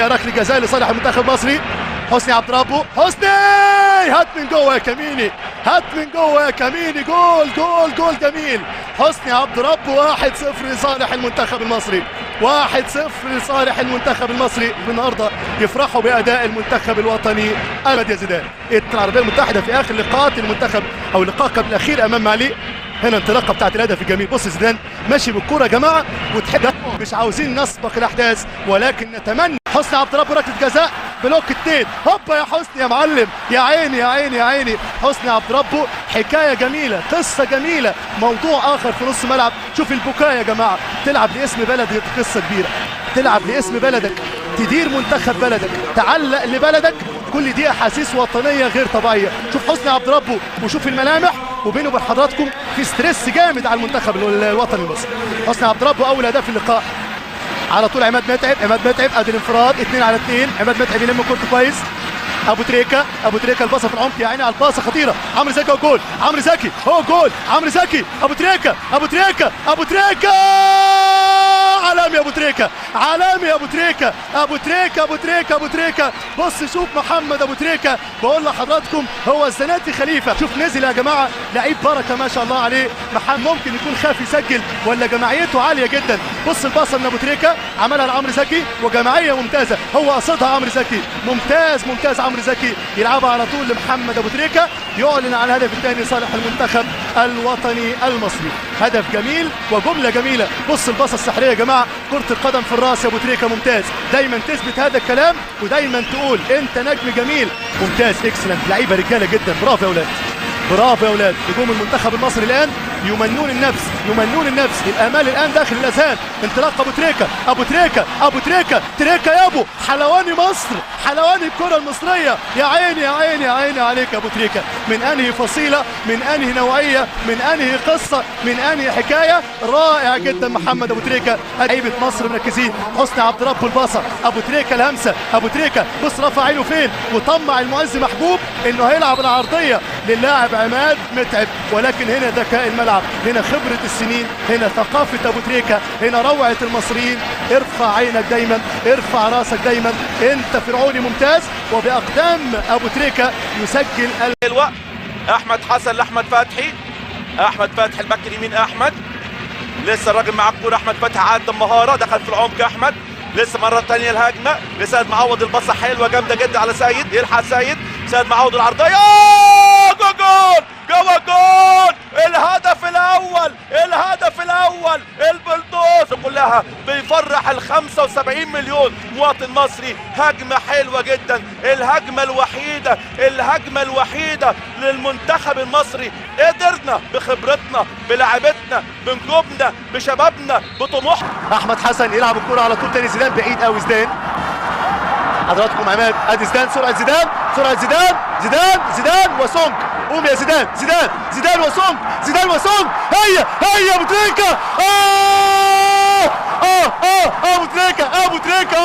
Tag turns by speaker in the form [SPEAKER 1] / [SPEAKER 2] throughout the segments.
[SPEAKER 1] فيها ركله جزاء لصالح المنتخب المصري. حسني عبد ربه، حسني هات من جوه يا كميني، هات من جوه يا كميني، جول جول جول جميل. حسني عبد ربه 1-0 لصالح المنتخب المصري، 1-0 لصالح المنتخب المصري. النهارده يفرحوا باداء المنتخب الوطني. يا زيدان العربيه المتحده في اخر لقاءات المنتخب او اللقاء قبل الاخير امام مالي. هنا انطلاقه بتاعت الهدف الجميل. بص زيدان ماشي بالكوره يا جماعه، وتحب مش عاوزين نسبق الاحداث ولكن نتمنى. حسني عبد ربه ركله جزاء بلوك 2، هوبا يا حسني يا معلم، يا عيني يا عيني يا عيني. حسني عبد ربه حكايه جميله، قصه جميله، موضوع اخر في نص ملعب. شوف البكاء يا جماعه، تلعب لاسم بلدك قصه كبيره، تلعب لاسم بلدك، تدير منتخب بلدك، تعلق لبلدك، كل دي احاسيس وطنيه غير طبيعيه. شوف حسني عبد ربه وشوف الملامح، وبينه وبين حضراتكم في ستريس جامد على المنتخب الوطني المصري. حسني عبد ربه اول هدف اللقاء على طول. عماد متعب، عماد متعب ادي الانفراد 2 على 2. عماد متعب يلم كورته كويس. ابو تريكه، ابو تريكه الباصه في العمق، يا عيني على الباصه خطيره. عمرو زكي وجول، عمرو زكي هو جول، عمرو زكي، ابو تريكه، ابو تريكه، ابو تريكه، عالمي ابو تريكه، عالمي ابو تريكه، ابو تريكه، ابو تريكه، ابو تريكه. بص شوف محمد ابو تريكه، بقول لحضراتكم هو الزناتي خليفه. شوف نزل يا جماعه، لعيب بركه ما شاء الله عليه. محمد ممكن يكون خاف يسجل ولا جماعيته عاليه جدا. بص الباصه من ابو تريكه عملها لعمرو زكي وجماعيه ممتازه، هو قصدها عمرو زكي، ممتاز ممتاز. عمرو زكي يلعبها على طول لمحمد ابو تريكه، يعلن عن الهدف الثاني لصالح المنتخب الوطني المصري. هدف جميل وجمله جميله. بص الباصه السحريه يا جماعه، كره القدم في الراس يا ابو تريكه، ممتاز. دايما تثبت هذا الكلام ودايما تقول انت نجم جميل، ممتاز اكسلنت. لعيبه رجاله جدا، برافو يا اولاد، برافو يا اولاد. نجوم المنتخب المصري الان يمنون النفس، يمنون النفس، الامال الان داخل الاذهان. انطلاق ابو تريكه، ابو تريكه، ابو تريكه، تريكه يا ابو حلواني مصر، حلواني الكره المصريه. يا عيني يا عيني يا عيني عليك يا ابو تريكه، من انهي فصيله، من انهي نوعيه، من انهي قصه، من انهي حكايه. رائع جدا محمد ابو تريكه. لعيبه مصر مركزين. حسني عبد ربه الباصه، ابو تريكه الهمسه، ابو تريكه بص رفع عينه فين وطمع المعز محبوب انه هيلعب العرضيه للاعب عماد متعب، ولكن هنا ذكاء الملعب، هنا خبره السنين، هنا ثقافه ابو تريكه، هنا روعه المصريين. ارفع عينك دايما، ارفع راسك دايما، انت فرعوني ممتاز. وباقدام ابو تريكه يسجل
[SPEAKER 2] الوقت. احمد حسن لاحمد فتحي، احمد فتحي الباك اليمين، احمد لسه الراجل معاه الكوره. احمد فتحي عدى مهاره، دخل في العمق احمد، لسه مره ثانيه الهجمه لسيد معوض، الباصه حلوه جامده جدا على سيد، يلحق سيد، سيد معوض العرضيه، جول جول جوه جول. الهدف الاول، الهدف الاول. البلدوز كلها بيفرح ال 75 مليون مواطن مصري. هجمه حلوه جدا، الهجمه الوحيده، الهجمه الوحيده للمنتخب المصري. قدرنا بخبرتنا، بلاعبتنا، بنجومنا، بشبابنا، بطموحنا.
[SPEAKER 1] احمد حسن يلعب الكره على طول تاني. زيدان بعيد قوي، زيدان حضراتكم عماد، ادي زيدان، سرعه زيدان، سرعه زيدان، زيدان زيدان وسونج. قوم يا زيدان، زيدان زيدان وسونج، زيدان وسونج. هيا ابو تريكه، ابو تريكه، ابو تريكه،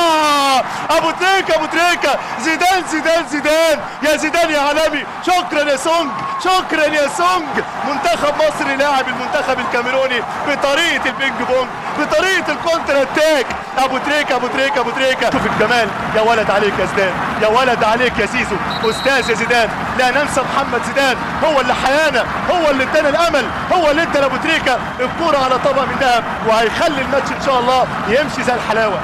[SPEAKER 1] ابو تريكه، ابو تريكه. زيدان زيدان زيدان، يا زيدان يا عالمي. شكرا يا سونج، شكرا يا سونج. منتخب مصر لاعب المنتخب الكاميروني بطريقه البينج بونج، بطريقه الكونتر اتاك. ابو تريكه، ابو تريكه، ابو تريكه. شوف الجمال، يا ولد عليك يا زيدان، يا ولد عليك يا زيزو، استاذ يا زيدان. لا ننسى محمد زيدان، هو اللي حيانا، هو اللي ادانا الامل، هو اللي ادى لابو تريكه الكوره على طبق من ذهب، وهيخلي الماتش ان شاء الله يمشي زي الحلاوه.